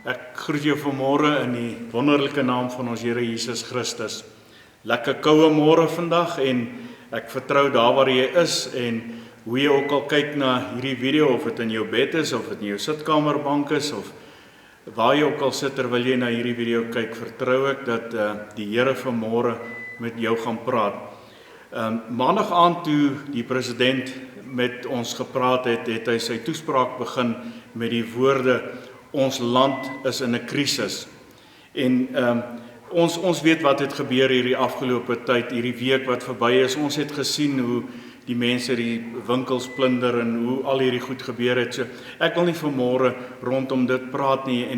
Ek groet jou vanmôre in die wonderlike naam van ons Here Jesus Christus. Lekker koue môre vandag en ek vertrou daar waar jy is en hoe jy ook al kyk na hierdie video, of dit in jou bed is, of dit in jou sitkamerbank is, of waar jy ook al sit terwyl jy na hierdie video kyk, vertrou ek dat die Here vanmôre met jou gaan praat. Maandag aand toe die president met ons gepraat het, het hy sy toespraak begin met die woorde: ons land is in 'n krisis. En ons weet wat het gebeur hierdie afgelope tyd, hierdie week wat verby is. Ons het gesien hoe die mense die winkels plunder en hoe al hierdie goed gebeur het. So ek wil nie vanmôre rondom dit praat nie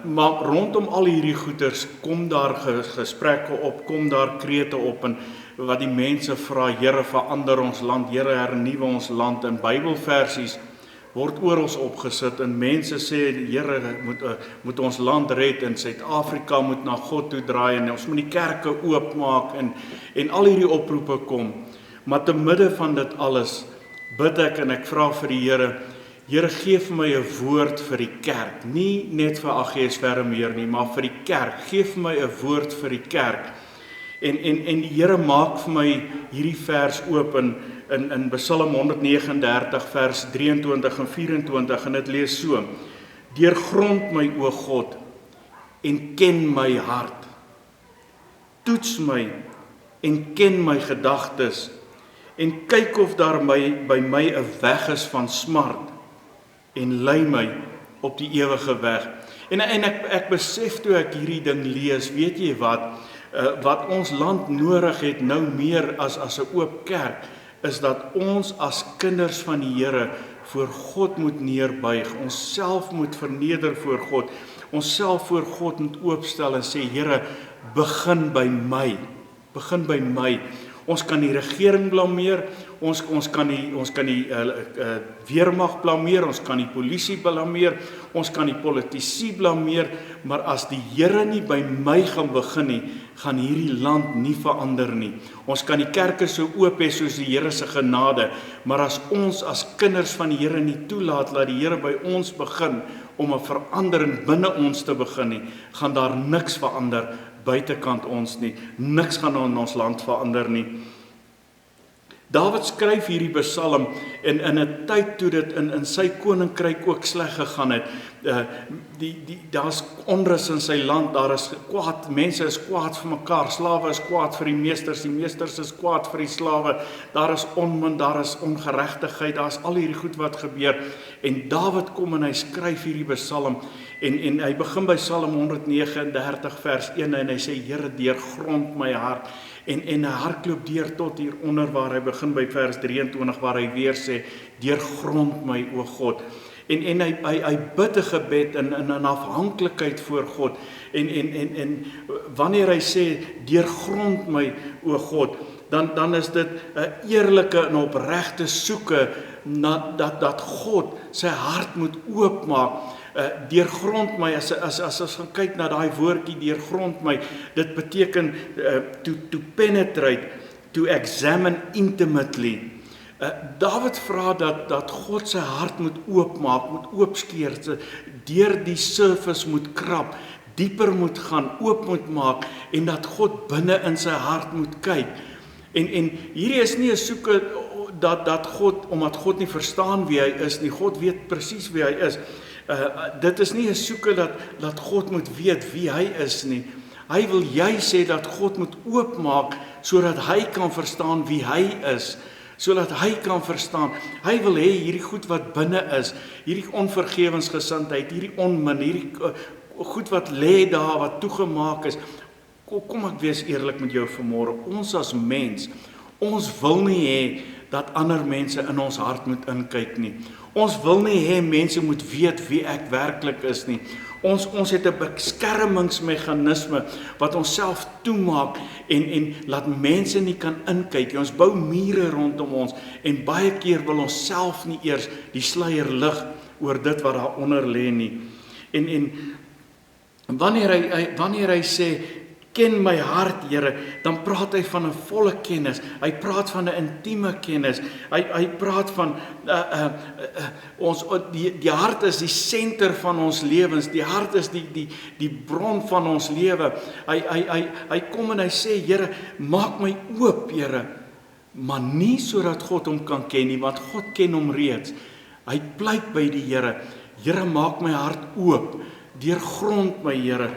maar rondom al hierdie goeters kom daar gesprekke op, kom daar krete op en wat die mense vra: Here, verander ons land, Here, hernuwe ons land. In Bybelversies word oral opgesit en mense sê Here moet ons land red en Suid-Afrika moet na God toe draai en ons moet die kerke oopmaak en al hierdie oproepe kom. Maar te midde van dit alles bid ek en ek vra vir die Here: Here, gee vir my 'n woord vir die kerk, nie net vir AGS Vermeer nie, maar vir die kerk. Gee vir my 'n woord vir die kerk. En die Here maak vir my hierdie vers oop in Psalm 139 vers 23 en 24 en dit lees so: Deurgrond my, o God, en ken my hart. Toets my en ken my gedagtes en kyk of daar by my 'n weg is van smart en lei my op die ewige weg. En ek besef toe ek hierdie ding lees, weet jy wat ons land nodig het nou meer as 'n oop kerk, is dat ons as kinders van die Here voor God moet neerbuig, ons self moet verneder voor God, ons self voor God moet oopstel en sê: Here, begin by my. Begin by my. Ons kan die regering blameer, ons kan die weermag blameer, ons kan die polisie blameer, ons kan die politici blameer, maar as die Here nie by my gaan begin nie, gaan hierdie land nie verander nie. Ons kan die kerke so oop hê soos die Here se genade, maar as ons as kinders van die Here nie toelaat dat die Here by ons begin om 'n verandering binne ons te begin nie, gaan daar niks verander buitekant ons nie. Niks gaan in ons land verander nie. Dawid skryf hierdie Psalm in 'n tyd toe dit in sy koninkryk ook sleg gegaan het. Daar's onrus in sy land, daar is kwaad, mense is kwaad vir mekaar, slawe is kwaad vir die meesters is kwaad vir die slawe, daar is onmin, daar is ongeregtigheid, daar's al hierdie goed wat gebeur. En Dawid kom en hy skryf hierdie Psalm en hy begin by Psalm 139 vers 1 en hy sê: Here, deurgrond my hart. En hy hardloop deur tot hieronder waar hy begin by vers 23 waar hy weer sê: deurgrond my, o God. En hy bid 'n gebed in 'n afhanklikheid voor God. En wanneer hy sê: deurgrond my, o God, dan is dit 'n eerlike en opregte soeke na dat God sy hart moet oopmaak. Deurgrond my, as ons gaan kyk na daai woordjie deurgrond my, dit beteken to penetrate, to examine intimately. Dawid vra dat God sy hart moet oopmaak, moet oopskeer, deur die surface moet krap, dieper moet gaan, oop moet maak en dat God binne in sy hart moet kyk. En hierdie is nie 'n soeke dat God, omdat God nie verstaan wie hy is nie, God weet presies wie hy is. Dit is nie 'n soeke dat God moet weet wie hy is nie. Hy wil jy sê dat God moet oopmaak sodat hy kan verstaan wie hy is, sodat hy kan verstaan. Hy wil hê hierdie goed wat binne is, hierdie onvergewensgesindheid, hierdie onmin, hierdie goed wat lê daar, wat toegemaak is. Kom ek wees eerlik met jou vanmôre, ons as mens, ons wil nie hê dat ander mense in ons hart moet inkyk nie. Ons wil nie hê mense moet weet wie ek werklik is nie. Ons het 'n beskermingsmeganisme wat ons self toemaak en laat mense nie kan inkyk. Ons bou mure rondom ons en baie keer wil ons self nie eers die sluier lig oor dit wat daaronder lê nie. En wanneer hy sê ken my hart, Here, dan praat hy van 'n volle kennis. Hy praat van 'n intieme kennis. Hy praat van die hart is die senter van ons lewens. Die hart is die bron van ons lewe. Hy kom en hy sê, Here, maak my oop, Here, maar nie sodat God hom kan ken nie, want God ken hom reeds. Hy pleit by die Here, Here, maak my hart oop. Deurgrond my, Here,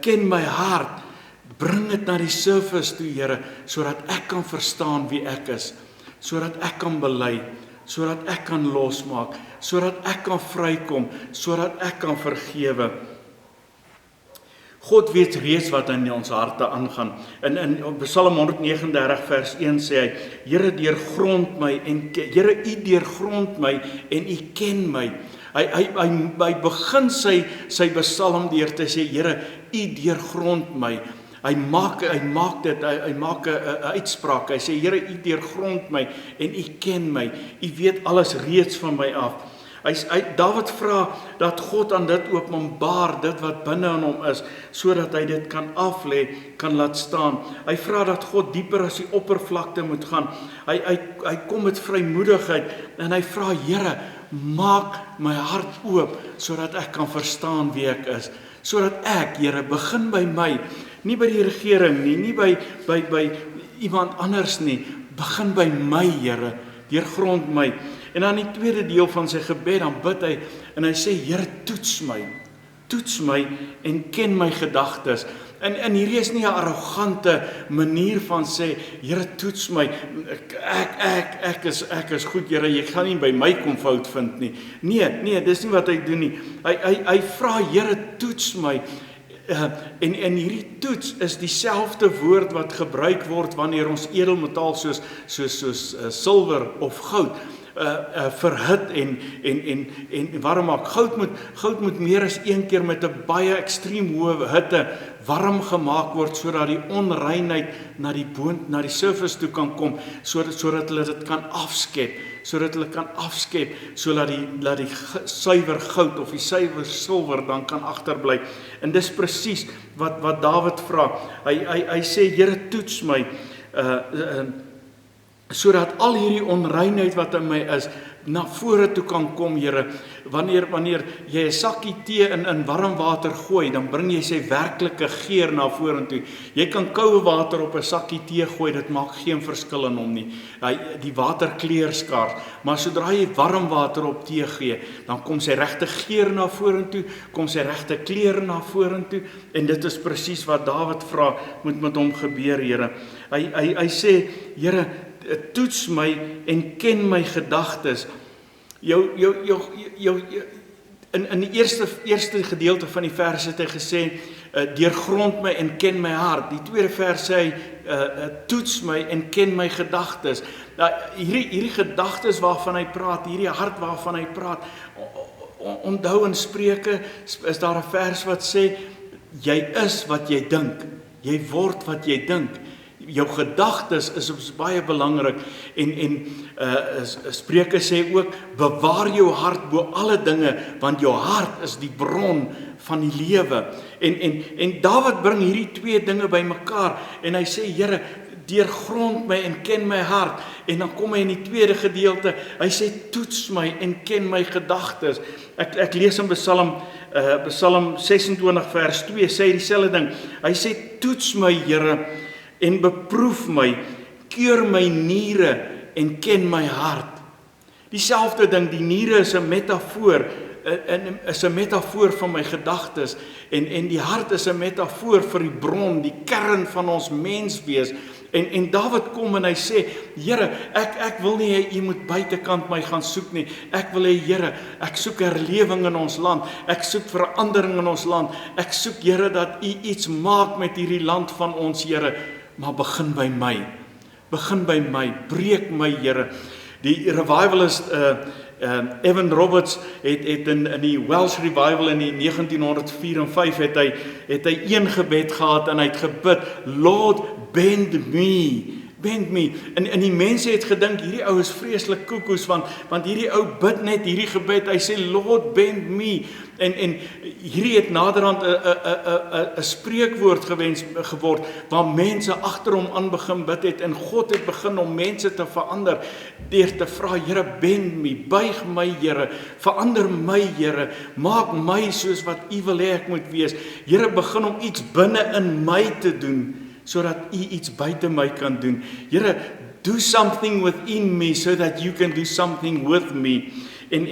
ken my hart, bring dit na die surface toe, Here, sodat ek kan verstaan wie ek is, sodat ek kan bely, sodat ek kan losmaak, sodat ek kan vrykom, sodat ek kan vergewe. God weet reeds wat in ons harte aangaan. In Psalm 139 vers 1 sê hy, Here, deurgrond my Here, U deurgrond my en U ken my. Hy begin sy psalm deur te sê, Here, U deurgrond my. Hy maak 'n uitspraak. Hy sê, Here, U deurgrond my en U ken my. U weet alles reeds van my af. Dawid vra dat God aan dit openbaar, dit wat binne in hom is, sodat hy dit kan aflê, kan laat staan. Hy vra dat God dieper as die oppervlakte moet gaan. Hy kom met vrymoedigheid en hy vra, Here, maak my hart oop, sodat ek kan verstaan wie ek is. Sodat ek, Here, begin by my, nie by die regering nie, nie by iemand anders nie, begin by my, Here, deurgrond my. En dan die tweede deel van sy gebed, dan bid hy, en hy sê, Here, toets my en ken my gedagtes. En hierdie is nie 'n arrogante manier van sê, Here, toets my, ek is goed, Here, jy gaan nie by my kom fout vind nie. Nee, dis nie wat hy doen nie. Hy vra, Here, toets my. En hierdie toets is dieselfde woord wat gebruik word wanneer ons edelmetaal soos silwer of goud verhit en warm maak. Goud moet meer as een keer met 'n baie ekstreem hoë hitte warm gemaak word, sodat die onreinheid na die surface toe kan kom, sodat hulle dit kan afskep, sodat die suiwer goud of die suiwer silwer dan kan agterbly. En dis presies wat Dawid vra. Hy sê, Here, toets my, sodat al hierdie onreinheid wat in my is, na vore toe kan kom, Here. Wanneer jy 'n sakkie tee in warm water gooi, dan bring jy sy werklike geur na vorentoe. Jy kan koue water op 'n sakkie tee gooi, dit maak geen verskil in hom nie. Die water kleur skaars, maar sodra jy warm water op tee gee, dan kom sy regte geur na vorentoe, kom sy regte kleur na vorentoe, en dit is presies wat Dawid vra, moet met hom gebeur, Here. Hy sê, Here, toets my en ken my gedagtes. In die eerste gedeelte van die vers het hy gesê, deurgrond my en ken my hart. Die tweede vers sê hy, toets my en ken my gedagtes. Hierdie gedagtes waarvan hy praat, hierdie hart waarvan hy praat, onthou in Spreuke is daar 'n vers wat sê, jy is wat jy dink, jy word wat jy dink. Jou gedagtes is baie belangrik en Spreuke sê ook, bewaar jou hart bo alle dinge, want jou hart is die bron van die lewe. En Dawid bring hierdie twee dinge bymekaar en hy sê, Here, deurgrond my en ken my hart. En dan kom hy in die tweede gedeelte, hy sê, toets my en ken my gedagtes. Ek lees in Psalm 26 vers 2, sê hy dieselfde ding. Hy sê, toets my, Here, en beproef my, keur my niere en ken my hart. Dieselfde ding, die niere is 'n metafoor, is 'n metafoor van my gedagtes, en die hart is 'n metafoor vir die bron, die kern van ons menswees. En Dawid kom en hy sê, Here, ek wil nie hê, U moet buitekant my gaan soek nie. Ek wil hê, Here, ek soek herlewing in ons land. Ek soek verandering in ons land. Ek soek, Here, dat U iets maak met hierdie land van ons, Here. Maar begin by my. Begin by my. Breek my, Here. Die revivalist Evan Roberts het in die Welsh Revival in die 1904 en 5 het hy een gebed gehad en hy het gebid, Lord, bend me bend me. En die mense het gedink, hierdie ou is vreeslik koekoes, want hierdie ou bid net hierdie gebed, hy sê, Lord, bend me. En hierdie het naderhand 'n spreekwoord geword, waar mense agter hom aan begin bid het, en God het begin om mense te verander, deur te vra, Here, bend me, buig my, Here, verander my, Here, maak my soos wat U wil hê ek moet wees. Here, begin om iets binne in my te doen, sodat U iets buite my kan doen. Here, do something within me, so that you can do something with me. En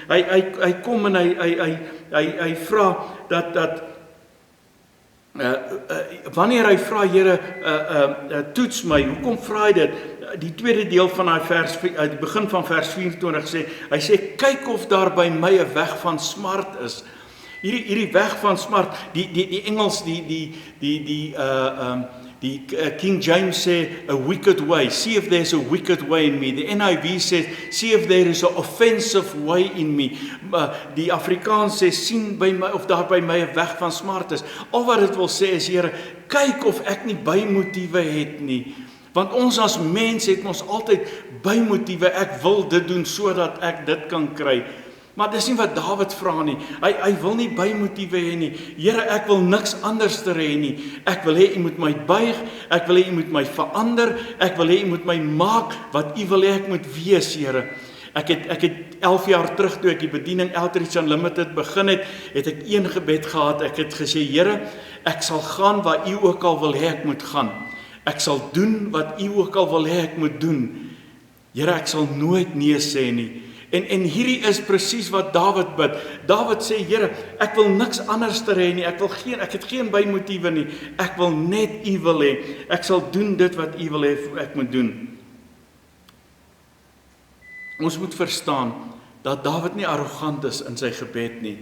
hy kom en hy vra dat wanneer hy vra, Here, toets my, hoekom vra hy dit? Die tweede deel van die vers, die begin van vers 24 sê, hy sê, kyk of daar by my 'n weg van smart is. Hierdie weg van smart, die Engels, die King James sê, a wicked way, see if there's a wicked way in me. The NIV says, see if there is an offensive way in me. Die Afrikaans sê, sien by my, of daar by my 'n weg van smart is. Al wat dit wil sê is, Here, kyk of ek nie bymotiewe het nie. Want ons as mens het ons altyd bymotiewe, ek wil dit doen sodat ek dit kan kry. Maar dis nie wat Dawid vra nie. Hy wil nie bymotiewe hê nie. Here, ek wil niks anders te hê nie. Ek wil hê U moet my buig, ek wil hê U moet my verander, ek wil hê U moet my maak wat U wil hê ek moet wees, Here. Ek het 11 jaar terug, toe ek die bediening Outreach Unlimited begin het ek een gebed gehad. Ek het gesê, Here, ek sal gaan waar U ook al wil hê ek moet gaan. Ek sal doen wat U ook al wil hê ek moet doen. Here, ek sal nooit nee sê nie. En hierdie is presies wat Dawid bid. Dawid sê, Here, ek wil niks anders te hê nie. Ek het geen bymotiewe nie. Ek wil net U wil hê. Ek sal doen dit wat U wil hê ek moet doen. Ons moet verstaan dat Dawid nie arrogant is in sy gebed nie.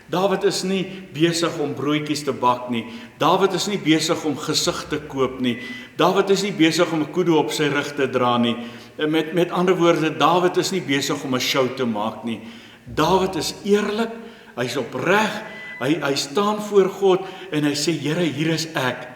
Dawid is nie besig om broodjies te bak nie. Dawid is nie besig om gesig te koop nie. Dawid is nie besig om 'n kudu op sy rug te dra nie. Met ander woorde, Dawid is nie besig om 'n show te maak nie. Dawid is eerlik, hy's opreg, hy staan voor God en hy sê, Here, hier is ek.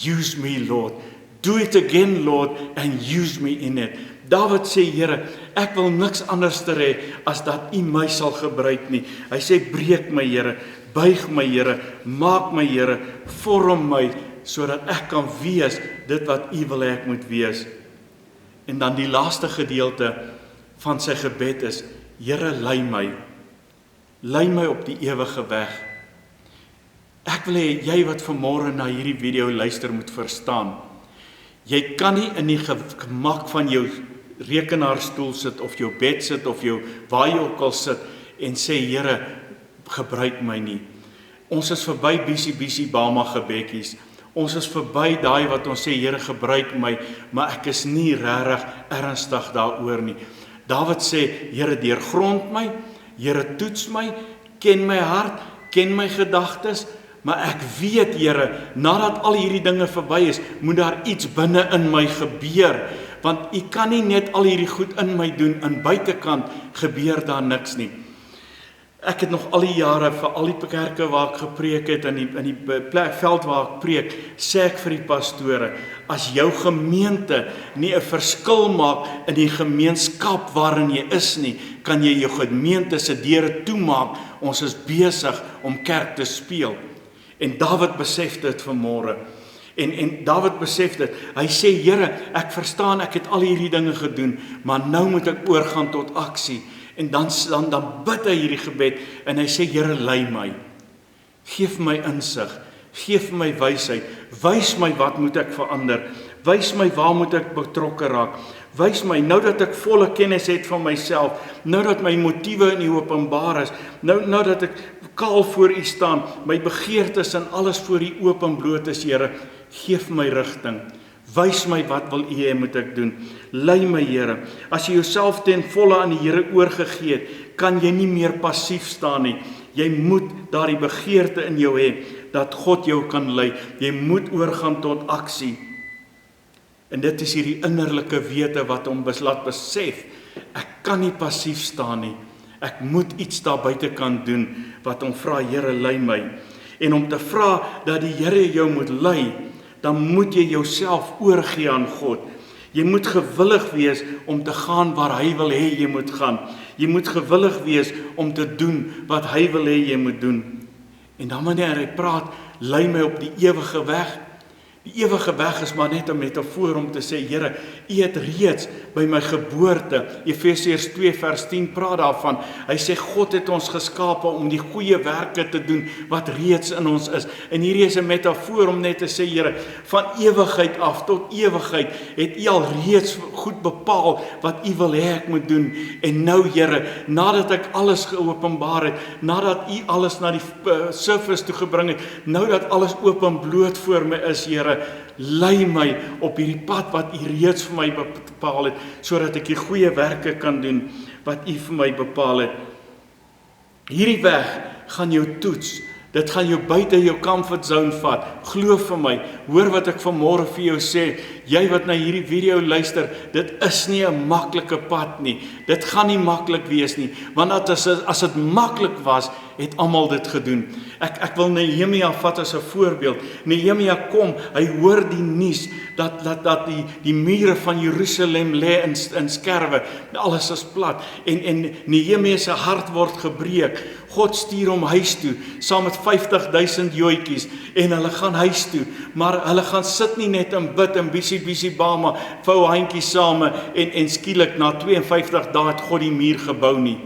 Use me, Lord. Do it again, Lord, and use me in it. Dawid sê, Here, ek wil niks anders te hê as dat U my sal gebruik nie. Hy sê, breek my, Here, buig my, Here, maak my, Here, vorm my, sodat ek kan wees dit wat U wil hê ek moet wees. En dan die laaste gedeelte van sy gebed is, Here, lei my op die ewige weg. Ek wil hê jy wat vanmôre na hierdie video luister moet verstaan. Jy kan nie in die gemak van jou rekenaarstoel sit of jou bed sit of waar jy ook al sit en sê, Here, gebruik my nie. Ons is verby bisie bama gebedjies. Ons is verby daai wat ons sê, Here, gebruik my, maar ek is nie regtig ernstig daaroor nie. Dawid sê, Here, deurgrond my, Here, toets my, ken my hart, ken my gedagtes, maar ek weet, Here, nadat al hierdie dinge verby is, moet daar iets binne in my gebeur, want U kan nie net al hierdie goed in my doen, aan buitekant gebeur daar niks nie. Ek het nog al die jare, vir al die kerke waar ek gepreek het, in die veld waar ek preek, sê ek vir die pastore, as jou gemeente nie 'n verskil maak in die gemeenskap waarin jy is nie, kan jy jou gemeente se deure toemaak. Ons is besig om kerk te speel. En Dawid besef dit vanmôre. En Dawid besef dit. Hy sê, Here, ek verstaan, ek het al hierdie dinge gedoen, maar nou moet ek oorgaan tot aksie. En dan bid hy hierdie gebed en hy sê, Here, lei my. Geef my insig, geef my wysheid, wys my wat moet ek verander, wys my waar moet ek betrokke raak, wys my, nou dat ek volle kennis het van myself, nou dat my motiewe in U openbaar is, nou dat ek kaal voor U staan, my begeertes en alles voor U oop en bloot is, Here, geef my rigting. Wys my wat wil U hê moet ek doen. Lei my, Here. As jy jouself ten volle aan die Here oorgegee het, kan jy nie meer passief staan nie. Jy moet daardie begeerte in jou hê dat God jou kan lei. Jy moet oorgaan tot aksie. En dit is hierdie innerlike wete wat hom laat besef, ek kan nie passief staan nie. Ek moet iets daar buitekant doen wat hom vra, Here, lei my. En om te vra dat die Here jou moet lei, dan moet jy jouself oorgee aan God. Jy moet gewillig wees om te gaan waar hy wil hê jy moet gaan. Jy moet gewillig wees om te doen wat hy wil hê jy moet doen. En dan wanneer hy praat, lei my op die ewige weg. Die ewige weg is maar net 'n metafoor om te sê, Here, U het reeds by my geboorte, Efesiërs 2 vers 10 praat daarvan, hy sê, God het ons geskape om die goeie werke te doen, wat reeds in ons is. En hierdie is 'n metafoor om net te sê, Here, van ewigheid af tot ewigheid, het U al reeds goed bepaal, wat U wil hê ek moet doen. En nou, Here, nadat ek alles geopenbaar het, nadat U alles na die surface toe gebring het, nou dat alles oop en bloot voor my is, Here, lei my op hierdie pad wat U reeds vir my bepaal het, sodat ek die goeie werke kan doen wat U vir my bepaal het. Hierdie weg gaan jou toets. Dit gaan jou buite jou comfort zone vat. Glo vir my, hoor wat ek vanmôre vir jou sê. Jy wat na hierdie video luister, dit is nie 'n maklike pad nie. Dit gaan nie maklik wees nie, want as dit maklik was, het almal dit gedoen. Ek wil Nehemia vat as 'n voorbeeld. Nehemia kom, hy hoor die nuus dat die mure van Jerusalem lê in skerwe. Alles is plat en Nehemia se hart word gebreek. God stuur hom huis toe saam met 50,000 joetjies en hulle gaan huis toe, maar hulle gaan sit nie net en bid en bisie bama, vou handjies same en skielik na 52 dae het God die muur gebou nie.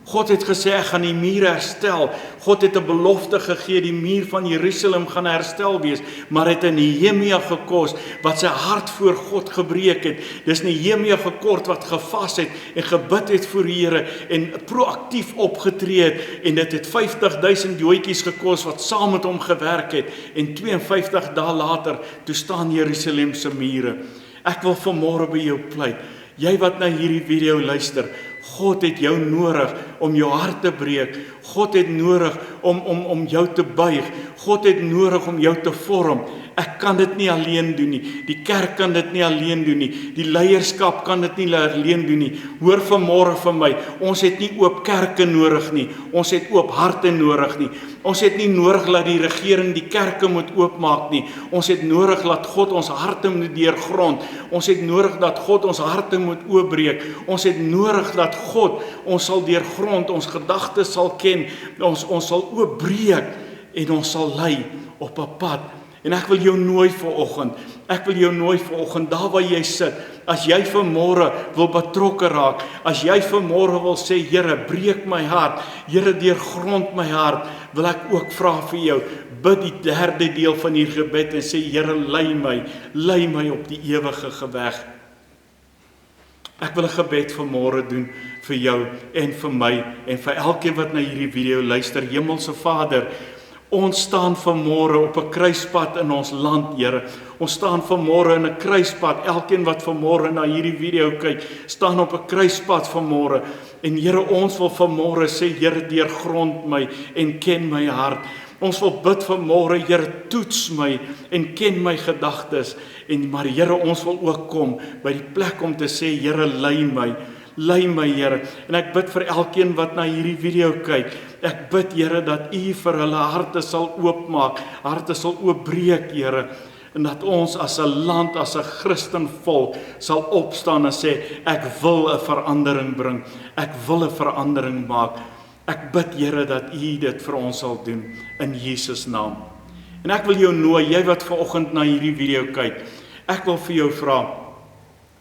God het gesê, ek gaan die muur herstel. God het 'n belofte gegee, die muur van Jerusalem gaan herstel wees, maar het in Nehemia gekos, wat sy hart voor God gebreek het. Dis Nehemia gekort wat gevas het en gebid het voor die Here en proaktief opgetree het, en dit het 50,000 joetjies gekos wat saam met hom gewerk het, en 52 dae later, toe staan Jerusalem se mure. Ek wil vanmôre by jou pleit, jy wat na hierdie video luister, God het jou nodig om jou hart te breek. God het nodig om jou te buig. God het nodig om jou te vorm. Ek kan dit nie alleen doen nie. Die kerk kan dit nie alleen doen nie. Die leierskap kan dit nie alleen doen nie. Hoor vanmôre van my, ons het nie oop kerke nodig nie. Ons het oop harte nodig nie. Ons het nie nodig dat die regering die kerke moet oopmaak nie. Ons het nodig dat God ons harte moet deurgrond. Ons het nodig dat God ons harte moet oopbreek. Ons het nodig dat God ons sal deurgrond, ons gedagtes sal ken, ons sal oopbreek en ons sal lei op 'n pad. En ek wil jou nooi vanoggend, daar waar jy sit, as jy vanmôre wil betrokke raak, as jy vanmôre wil sê, Here, breek my hart, Here, deurgrond my hart, wil ek ook vra vir jou, bid die derde deel van hierdie gebed en sê, Here, lei my op die ewige weg. Ek wil 'n gebed vanmôre doen vir jou en vir my en vir elkeen wat na hierdie video luister. Hemelse Vader, ons staan vanmôre op 'n kruispunt in ons land, Here. Ons staan vanmôre in 'n kruispunt. Elkeen wat vanmôre na hierdie video kyk, staan op 'n kruispunt vanmôre. En Here, ons wil vanmôre sê, Here, deurgrond my en ken my hart. Ons wil bid vanmôre, Here, toets my en ken my gedagtes. Maar Here, ons wil ook kom by die plek om te sê, Here, lei my, Here. En ek bid vir elkeen wat na hierdie video kyk. Ek bid, Here, dat U vir hulle harte sal oopmaak, harte sal oopbreek, Here. En dat ons as 'n land, as 'n Christenvolk sal opstaan en sê, ek wil 'n verandering bring. Ek wil 'n verandering maak. Ek bid, Here, dat U dit vir ons sal doen in Jesus naam. En ek wil jou nooi, jy wat vanoggend na hierdie video kyk, ek wil vir jou vra,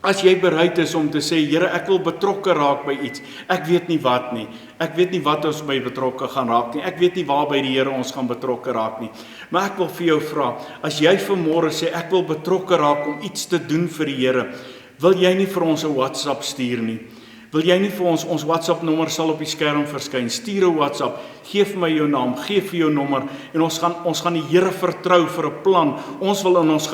as jy bereid is om te sê, Here, ek wil betrokke raak by iets, ek weet nie wat nie, ek weet nie wat ons by betrokke gaan raak nie, ek weet nie waar by die Here ons gaan betrokke raak nie, maar ek wil vir jou vra, as jy vanmôre sê, ek wil betrokke raak om iets te doen vir die Here, wil jy nie vir ons 'n WhatsApp stuur nie? Wil jy nie vir ons WhatsApp nommer sal op die skerm verskyn, stuur 'n WhatsApp, gee vir my jou naam, gee vir jou nommer, en ons gaan die Here vertrou vir 'n plan. Ons wil in ons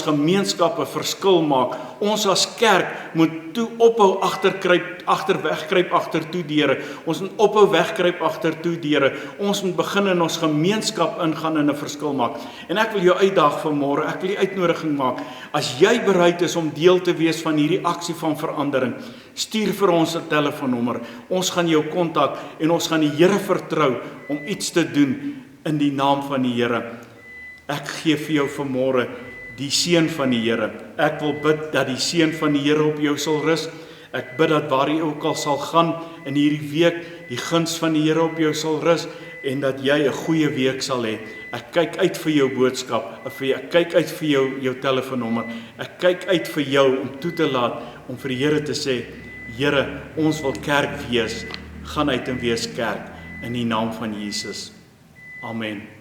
gemeenskap 'n verskil maak. Ons as kerk moet ophou wegkruip agter toe deure. Ons moet ophou wegkruip agter toe deure. Ons moet begin in ons gemeenskap ingaan en 'n verskil maak. En ek wil jou uitdaag vanmôre, ek wil die uitnodiging maak. As jy bereid is om deel te wees van hierdie aksie van verandering, stuur vir ons 'n telefoonnommer. Ons gaan jou kontak en ons gaan die Here vertrou om iets te doen in die naam van die Here. Ek gee vir jou vanmôre die seën van die Here. Ek wil bid dat die seën van die Here op jou sal rus. Ek bid dat waar jy ook al sal gaan in hierdie week, die guns van die Here op jou sal rus en dat jy 'n goeie week sal hê. Ek kyk uit vir jou boodskap, ek kyk uit vir jou telefoonnommer. Ek kyk uit vir jou om toe te laat om vir die Here te sê, Here, ons wil kerk wees. Gaan uit en wees kerk in die naam van Jesus. Amen.